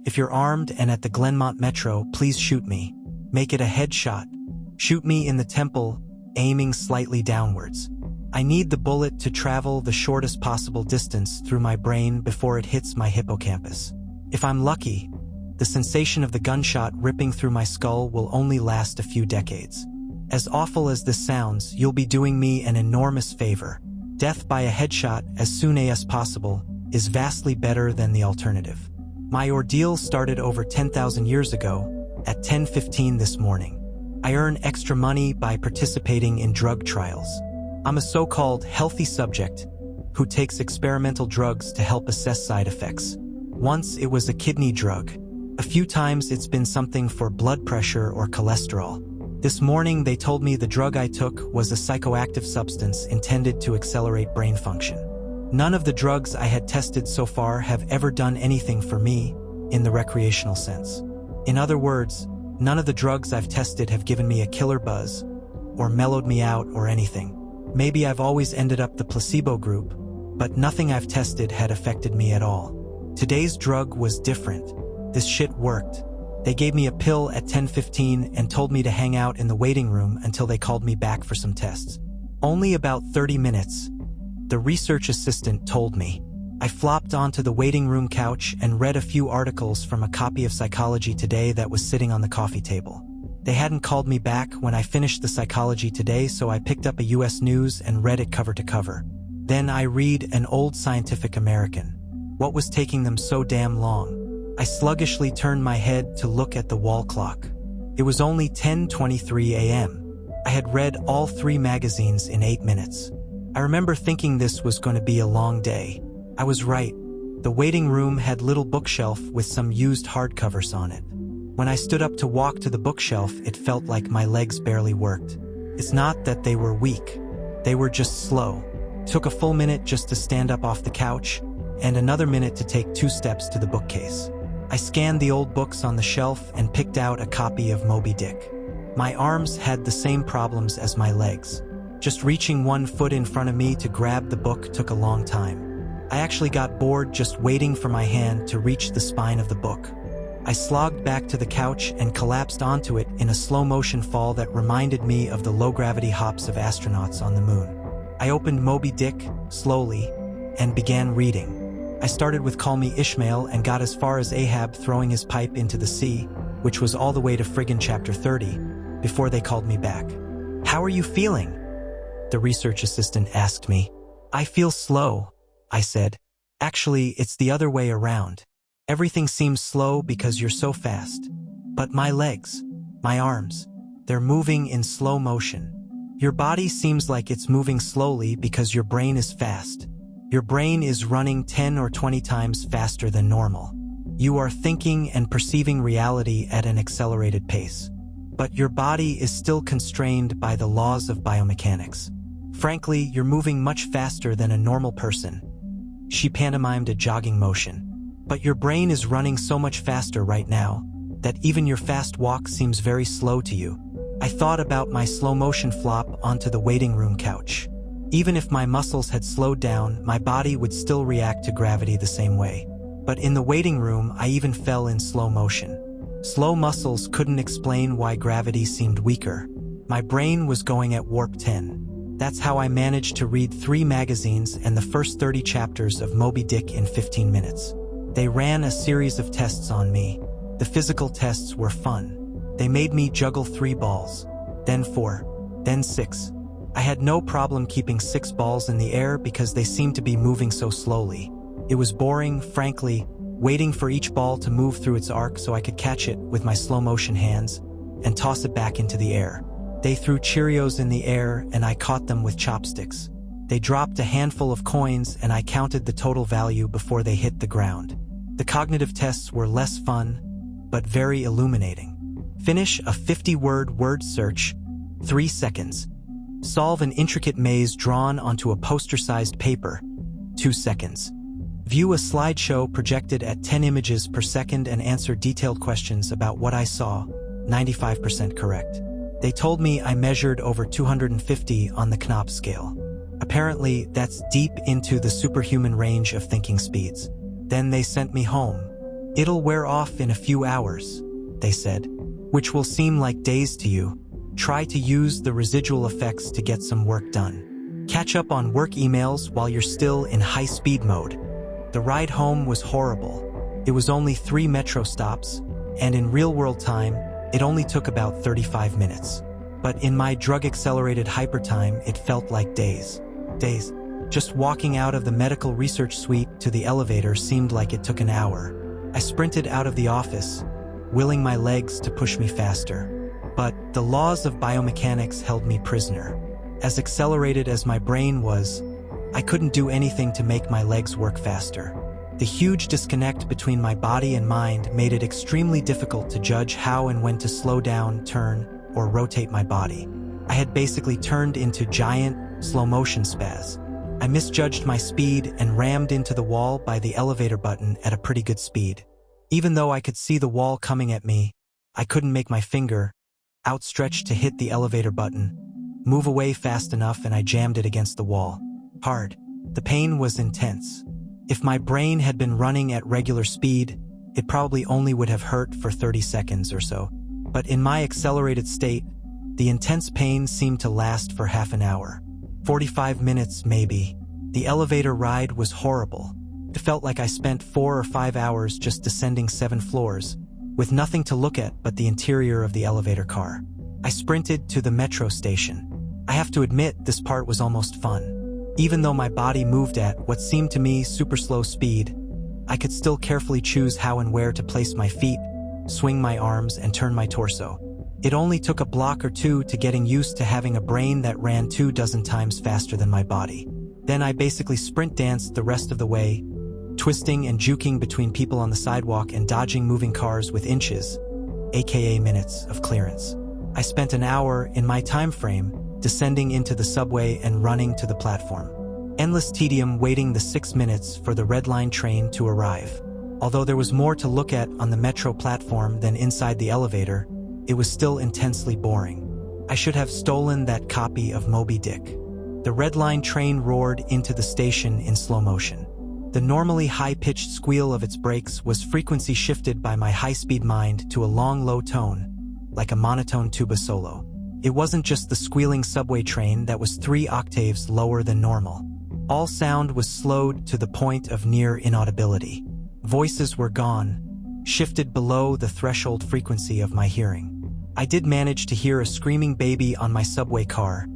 If you're armed and at the Glenmont Metro, please shoot me. Make it a headshot. Shoot me in the temple, aiming slightly downwards. I need the bullet to travel the shortest possible distance through my brain before it hits my hippocampus. If I'm lucky, the sensation of the gunshot ripping through my skull will only last a few decades. As awful as this sounds, you'll be doing me an enormous favor. Death by a headshot as soon as possible is vastly better than the alternative. My ordeal started over 10,000 years ago, at 10:15 this morning. I earn extra money by participating in drug trials. I'm a so-called healthy subject who takes experimental drugs to help assess side effects. Once it was a kidney drug. A few times it's been something for blood pressure or cholesterol. This morning they told me the drug I took was a psychoactive substance intended to accelerate brain function. None of the drugs I had tested so far have ever done anything for me in the recreational sense. In other words, none of the drugs I've tested have given me a killer buzz or mellowed me out or anything. Maybe I've always ended up the placebo group, but nothing I've tested had affected me at all. Today's drug was different. This shit worked. They gave me a pill at 10:15 and told me to hang out in the waiting room until they called me back for some tests. Only about 30 minutes, the research assistant told me. I flopped onto the waiting room couch and read a few articles from a copy of Psychology Today that was sitting on the coffee table. They hadn't called me back when I finished the Psychology Today, so I picked up a US News and read it cover to cover. Then I read an old Scientific American. What was taking them so damn long? I sluggishly turned my head to look at the wall clock. It was only 10:23 a.m. I had read all 3 magazines in 8 minutes. I remember thinking this was going to be a long day. I was right. The waiting room had a little bookshelf with some used hardcovers on it. When I stood up to walk to the bookshelf, it felt like my legs barely worked. It's not that they were weak. They were just slow. It took a full minute just to stand up off the couch, and another minute to take 2 steps to the bookcase. I scanned the old books on the shelf and picked out a copy of Moby Dick. My arms had the same problems as my legs. Just reaching 1 foot in front of me to grab the book took a long time. I actually got bored just waiting for my hand to reach the spine of the book. I slogged back to the couch and collapsed onto it in a slow-motion fall that reminded me of the low-gravity hops of astronauts on the moon. I opened Moby Dick, slowly, and began reading. I started with Call Me Ishmael and got as far as Ahab throwing his pipe into the sea, which was all the way to friggin' chapter 30, before they called me back. "How are you feeling?" the research assistant asked me. "I feel slow," I said. "Actually, it's the other way around. Everything seems slow because you're so fast. But my legs, my arms, they're moving in slow motion. Your body seems like it's moving slowly because your brain is fast. Your brain is running 10 or 20 times faster than normal. You are thinking and perceiving reality at an accelerated pace. But your body is still constrained by the laws of biomechanics. Frankly, you're moving much faster than a normal person." She pantomimed a jogging motion. "But your brain is running so much faster right now that even your fast walk seems very slow to you." I thought about my slow-motion flop onto the waiting room couch. Even if my muscles had slowed down, my body would still react to gravity the same way. But in the waiting room, I even fell in slow motion. Slow muscles couldn't explain why gravity seemed weaker. My brain was going at warp 10. That's how I managed to read 3 magazines and the first 30 chapters of Moby Dick in 15 minutes. They ran a series of tests on me. The physical tests were fun. They made me juggle 3 balls, then 4, then 6. I had no problem keeping 6 balls in the air because they seemed to be moving so slowly. It was boring, frankly, waiting for each ball to move through its arc so I could catch it with my slow-motion hands and toss it back into the air. They threw Cheerios in the air and I caught them with chopsticks. They dropped a handful of coins and I counted the total value before they hit the ground. The cognitive tests were less fun, but very illuminating. Finish a 50-word word search, 3 seconds. Solve an intricate maze drawn onto a poster-sized paper, 2 seconds. View a slideshow projected at 10 images per second and answer detailed questions about what I saw, 95% correct. They told me I measured over 250 on the Knopf scale. Apparently, that's deep into the superhuman range of thinking speeds. Then they sent me home. It'll wear off in a few hours, they said, which will seem like days to you. Try to use the residual effects to get some work done. Catch up on work emails while you're still in high-speed mode. The ride home was horrible. It was only 3 metro stops, and in real-world time, it only took about 35 minutes. But in my drug-accelerated hypertime, it felt like days. Days. Just walking out of the medical research suite to the elevator seemed like it took an hour. I sprinted out of the office, willing my legs to push me faster. But the laws of biomechanics held me prisoner. As accelerated as my brain was, I couldn't do anything to make my legs work faster. The huge disconnect between my body and mind made it extremely difficult to judge how and when to slow down, turn, or rotate my body. I had basically turned into giant, slow-motion spaz. I misjudged my speed and rammed into the wall by the elevator button at a pretty good speed. Even though I could see the wall coming at me, I couldn't make my finger, outstretched to hit the elevator button, move away fast enough, and I jammed it against the wall. Hard. The pain was intense. If my brain had been running at regular speed, it probably only would have hurt for 30 seconds or so. But in my accelerated state, the intense pain seemed to last for half an hour. 45 minutes, maybe. The elevator ride was horrible. It felt like I spent 4 or 5 hours just descending 7 floors, with nothing to look at but the interior of the elevator car. I sprinted to the metro station. I have to admit, this part was almost fun. Even though my body moved at what seemed to me super slow speed, I could still carefully choose how and where to place my feet, swing my arms, and turn my torso. It only took a block or two to getting used to having a brain that ran 24 times faster than my body. Then I basically sprint danced the rest of the way, twisting and juking between people on the sidewalk and dodging moving cars with inches, aka minutes, of clearance. I spent an hour in my time frame descending into the subway and running to the platform. Endless tedium waiting the 6 minutes for the Red Line train to arrive. Although there was more to look at on the metro platform than inside the elevator, it was still intensely boring. I should have stolen that copy of Moby Dick. The Red Line train roared into the station in slow motion. The normally high-pitched squeal of its brakes was frequency shifted by my high-speed mind to a long, low tone, like a monotone tuba solo. It wasn't just the squealing subway train that was 3 octaves lower than normal. All sound was slowed to the point of near inaudibility. Voices were gone, shifted below the threshold frequency of my hearing. I did manage to hear a screaming baby on my subway car.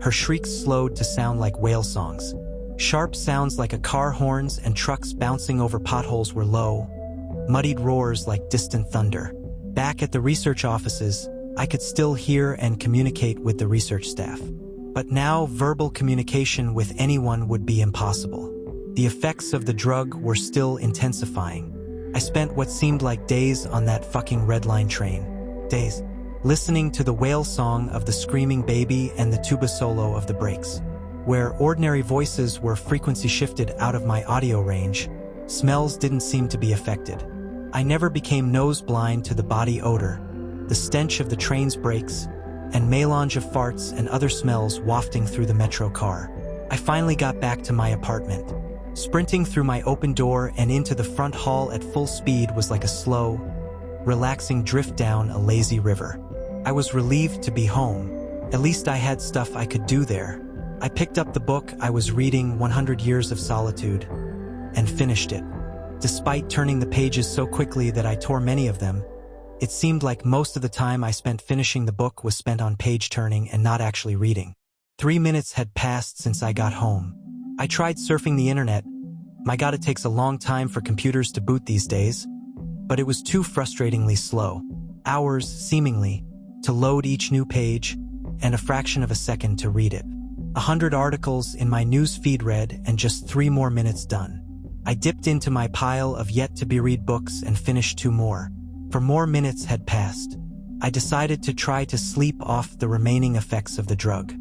Her shrieks slowed to sound like whale songs. Sharp sounds like a car horns and trucks bouncing over potholes were low, muddied roars like distant thunder. Back at the research offices, I could still hear and communicate with the research staff. But now verbal communication with anyone would be impossible. The effects of the drug were still intensifying. I spent what seemed like days on that fucking Red Line train. Days. Listening to the whale song of the screaming baby and the tuba solo of the brakes. Where ordinary voices were frequency shifted out of my audio range, smells didn't seem to be affected. I never became nose blind to the body odor, the stench of the train's brakes, and melange of farts and other smells wafting through the metro car. I finally got back to my apartment. Sprinting through my open door and into the front hall at full speed was like a slow, relaxing drift down a lazy river. I was relieved to be home. At least I had stuff I could do there. I picked up the book I was reading, 100 Years of Solitude, and finished it. Despite turning the pages so quickly that I tore many of them, it seemed like most of the time I spent finishing the book was spent on page turning and not actually reading. 3 minutes had passed since I got home. I tried surfing the internet. My God, it takes a long time for computers to boot these days. But it was too frustratingly slow. Hours, seemingly, to load each new page, and a fraction of a second to read it. 100 articles in my news feed read, and just 3 more minutes done. I dipped into my pile of yet-to-be-read books and finished 2 more. 4 more minutes had passed. I decided to try to sleep off the remaining effects of the drug.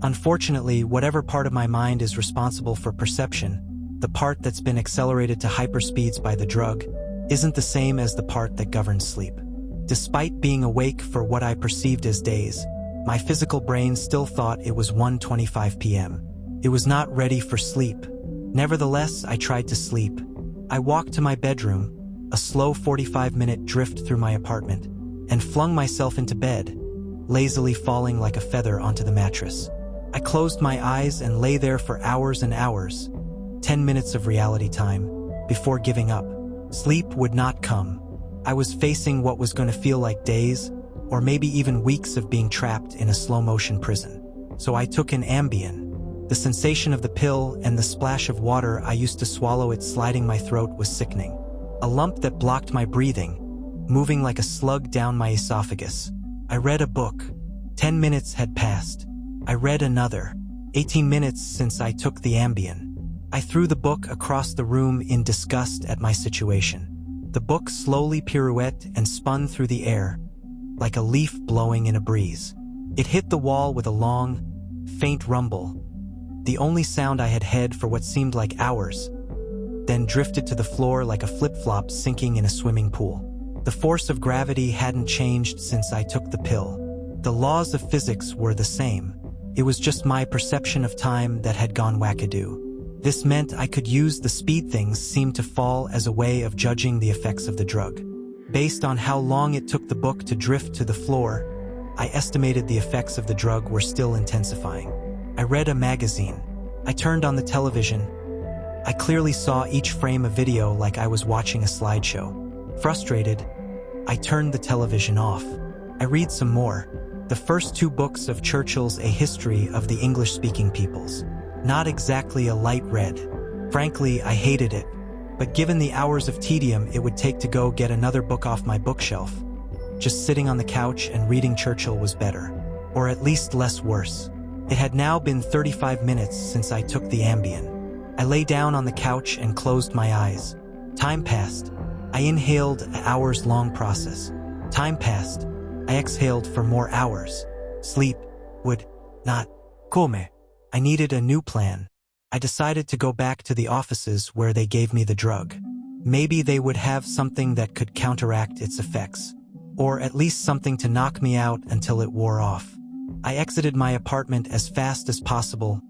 Unfortunately, whatever part of my mind is responsible for perception, the part that's been accelerated to hyperspeeds by the drug, isn't the same as the part that governs sleep. Despite being awake for what I perceived as days, my physical brain still thought it was 1:25 p.m. It was not ready for sleep. Nevertheless, I tried to sleep. I walked to my bedroom, a slow 45-minute drift through my apartment, and flung myself into bed, lazily falling like a feather onto the mattress. I closed my eyes and lay there for hours and hours, 10 minutes of reality time, before giving up. Sleep would not come. I was facing what was going to feel like days, or maybe even weeks of being trapped in a slow-motion prison. So I took an Ambien. The sensation of the pill and the splash of water I used to swallow it sliding my throat was sickening. A lump that blocked my breathing, moving like a slug down my esophagus. I read a book. 10 minutes had passed. I read another. 18 minutes since I took the Ambien. I threw the book across the room in disgust at my situation. The book slowly pirouetted and spun through the air, like a leaf blowing in a breeze. It hit the wall with a long, faint rumble, the only sound I had had for what seemed like hours, then drifted to the floor like a flip-flop sinking in a swimming pool. The force of gravity hadn't changed since I took the pill. The laws of physics were the same. It was just my perception of time that had gone wackadoo. This meant I could use the speed things seemed to fall as a way of judging the effects of the drug. Based on how long it took the book to drift to the floor, I estimated the effects of the drug were still intensifying. I read a magazine. I turned on the television. I clearly saw each frame of video like I was watching a slideshow. Frustrated, I turned the television off. I read some more. The first 2 books of Churchill's A History of the English-Speaking Peoples. Not exactly a light read. Frankly, I hated it. But given the hours of tedium it would take to go get another book off my bookshelf, just sitting on the couch and reading Churchill was better. Or at least less worse. It had now been 35 minutes since I took the Ambien. I lay down on the couch and closed my eyes. Time passed. I inhaled an hours-long process. Time passed. I exhaled for more hours. Sleep would not come. I needed a new plan. I decided to go back to the offices where they gave me the drug. Maybe they would have something that could counteract its effects, or at least something to knock me out until it wore off. I exited my apartment as fast as possible,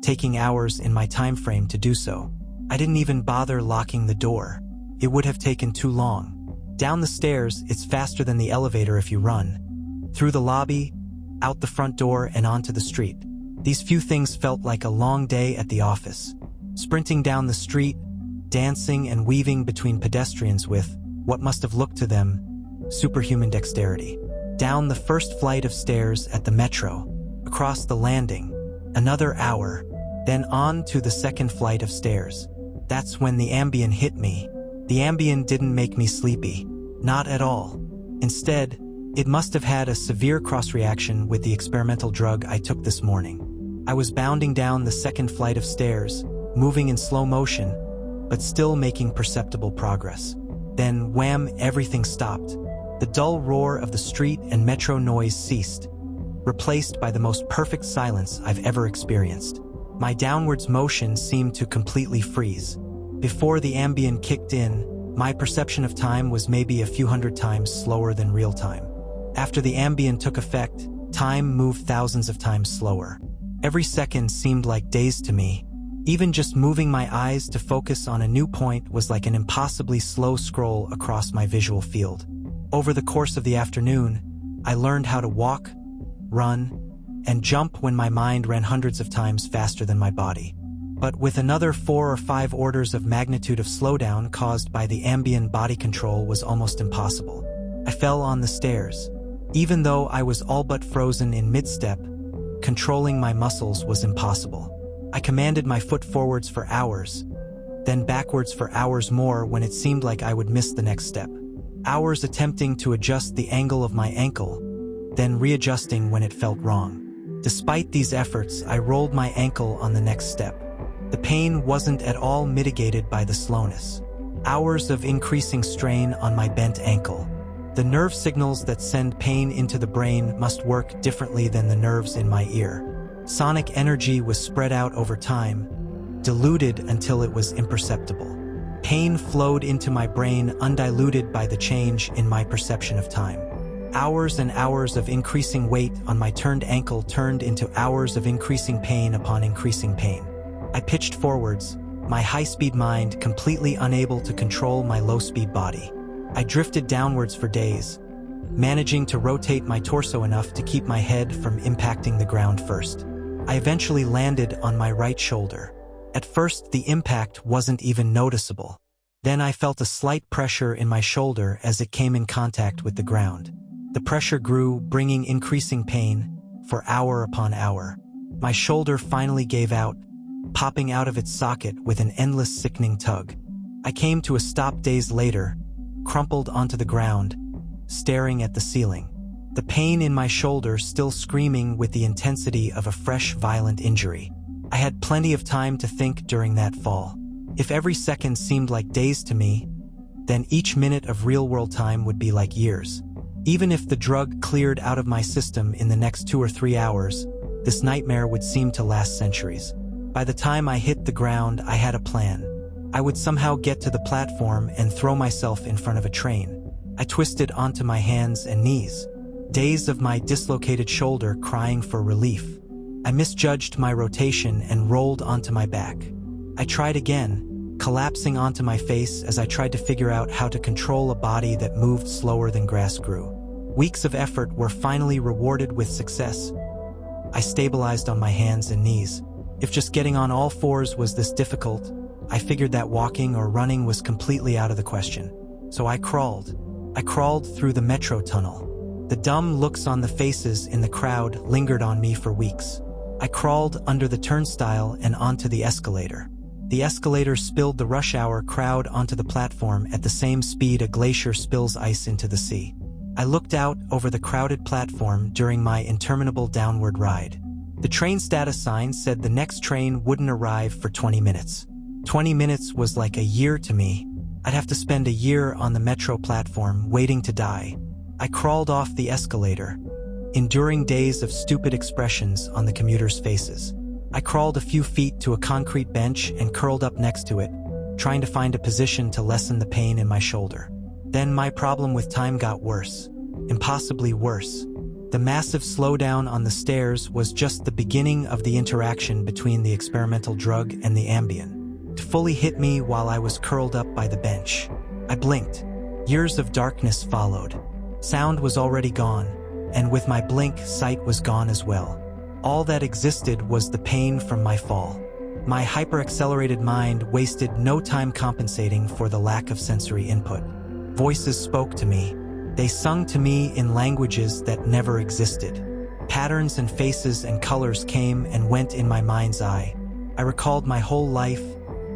taking hours in my time frame to do so. I didn't even bother locking the door. It would have taken too long. Down the stairs, it's faster than the elevator if you run. Through the lobby, out the front door, and onto the street. These few things felt like a long day at the office. Sprinting down the street, dancing and weaving between pedestrians with, what must have looked to them, superhuman dexterity. Down the first flight of stairs at the metro, across the landing, another hour, then on to the second flight of stairs. That's when the Ambien hit me. The Ambien didn't make me sleepy. Not at all. Instead, it must have had a severe cross-reaction with the experimental drug I took this morning. I was bounding down the second flight of stairs, moving in slow motion, but still making perceptible progress. Then, wham, everything stopped. The dull roar of the street and metro noise ceased, replaced by the most perfect silence I've ever experienced. My downwards motion seemed to completely freeze. Before the Ambien kicked in, my perception of time was maybe a few hundred times slower than real time. After the Ambien took effect, time moved thousands of times slower. Every second seemed like days to me. Even just moving my eyes to focus on a new point was like an impossibly slow scroll across my visual field. Over the course of the afternoon, I learned how to walk, run, and jump when my mind ran hundreds of times faster than my body. But with another 4 or 5 orders of magnitude of slowdown caused by the Ambien body control was almost impossible. I fell on the stairs. Even though I was all but frozen in mid-step, controlling my muscles was impossible. I commanded my foot forwards for hours, then backwards for hours more when it seemed like I would miss the next step. Hours attempting to adjust the angle of my ankle, then readjusting when it felt wrong. Despite these efforts, I rolled my ankle on the next step. The pain wasn't at all mitigated by the slowness. Hours of increasing strain on my bent ankle. The nerve signals that send pain into the brain must work differently than the nerves in my ear. Sonic energy was spread out over time, diluted until it was imperceptible. Pain flowed into my brain undiluted by the change in my perception of time. Hours and hours of increasing weight on my turned ankle turned into hours of increasing pain upon increasing pain. I pitched forwards, my high-speed mind completely unable to control my low-speed body. I drifted downwards for days, managing to rotate my torso enough to keep my head from impacting the ground first. I eventually landed on my right shoulder. At first, the impact wasn't even noticeable. Then I felt a slight pressure in my shoulder as it came in contact with the ground. The pressure grew, bringing increasing pain for hour upon hour. My shoulder finally gave out, popping out of its socket with an endless sickening tug. I came to a stop days later, crumpled onto the ground, staring at the ceiling. The pain in my shoulder still screaming with the intensity of a fresh, violent injury. I had plenty of time to think during that fall. If every second seemed like days to me, then each minute of real-world time would be like years. Even if the drug cleared out of my system in the next 2 or 3 hours, this nightmare would seem to last centuries. By the time I hit the ground, I had a plan. I would somehow get to the platform and throw myself in front of a train. I twisted onto my hands and knees, days of my dislocated shoulder crying for relief. I misjudged my rotation and rolled onto my back. I tried again, collapsing onto my face as I tried to figure out how to control a body that moved slower than grass grew. Weeks of effort were finally rewarded with success. I stabilized on my hands and knees. If just getting on all fours was this difficult, I figured that walking or running was completely out of the question. So I crawled. I crawled through the metro tunnel. The dumb looks on the faces in the crowd lingered on me for weeks. I crawled under the turnstile and onto the escalator. The escalator spilled the rush hour crowd onto the platform at the same speed a glacier spills ice into the sea. I looked out over the crowded platform during my interminable downward ride. The train status sign said the next train wouldn't arrive for 20 minutes. 20 minutes was like a year to me. I'd have to spend a year on the metro platform waiting to die. I crawled off the escalator, enduring days of stupid expressions on the commuters' faces. I crawled a few feet to a concrete bench and curled up next to it, trying to find a position to lessen the pain in my shoulder. Then my problem with time got worse, impossibly worse. The massive slowdown on the stairs was just the beginning of the interaction between the experimental drug and the Ambien. It fully hit me while I was curled up by the bench. I blinked. Years of darkness followed. Sound was already gone, and with my blink, sight was gone as well. All that existed was the pain from my fall. My hyper-accelerated mind wasted no time compensating for the lack of sensory input. Voices spoke to me. They sung to me in languages that never existed. Patterns and faces and colors came and went in my mind's eye. I recalled my whole life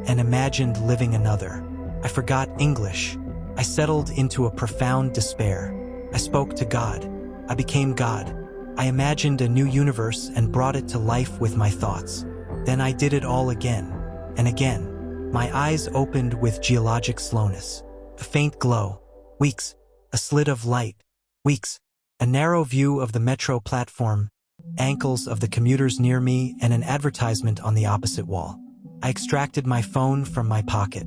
and imagined living another. I forgot English. I settled into a profound despair. I spoke to God. I became God. I imagined a new universe and brought it to life with my thoughts. Then I did it all again and again. My eyes opened with geologic slowness. A faint glow. Weeks. A slit of light. Weeks. A narrow view of the metro platform, ankles of the commuters near me, and an advertisement on the opposite wall. I extracted my phone from my pocket.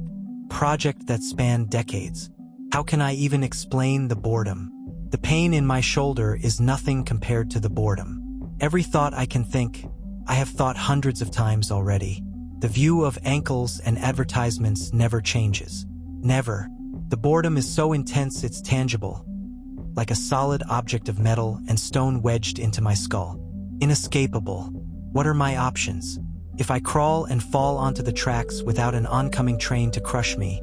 Project that spanned decades. How can I even explain the boredom? The pain in my shoulder is nothing compared to the boredom. Every thought I can think, I have thought hundreds of times already. The view of ankles and advertisements never changes. Never. The boredom is so intense it's tangible, like a solid object of metal and stone wedged into my skull. Inescapable. What are my options? If I crawl and fall onto the tracks without an oncoming train to crush me,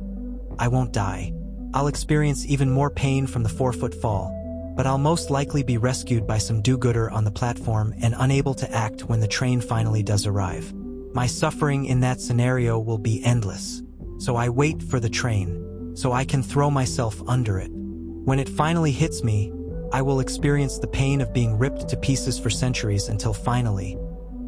I won't die. I'll experience even more pain from the 4-foot fall, but I'll most likely be rescued by some do-gooder on the platform and unable to act when the train finally does arrive. My suffering in that scenario will be endless. So I wait for the train, so I can throw myself under it. When it finally hits me, I will experience the pain of being ripped to pieces for centuries until finally,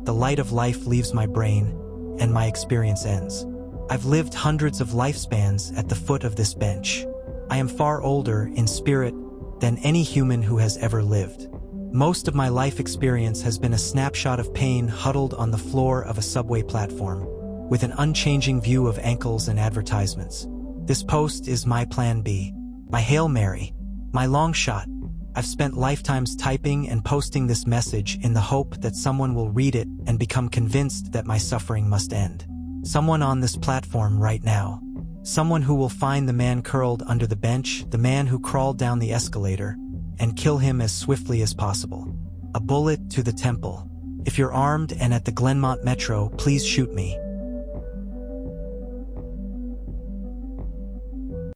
the light of life leaves my brain and my experience ends. I've lived hundreds of lifespans at the foot of this bench. I am far older in spirit than any human who has ever lived. Most of my life experience has been a snapshot of pain huddled on the floor of a subway platform, with an unchanging view of ankles and advertisements. This post is my plan B, my Hail Mary, my long shot. I've spent lifetimes typing and posting this message in the hope that someone will read it and become convinced that my suffering must end. Someone on this platform right now. Someone who will find the man curled under the bench, the man who crawled down the escalator, and kill him as swiftly as possible. A bullet to the temple. If you're armed and at the Glenmont Metro, please shoot me.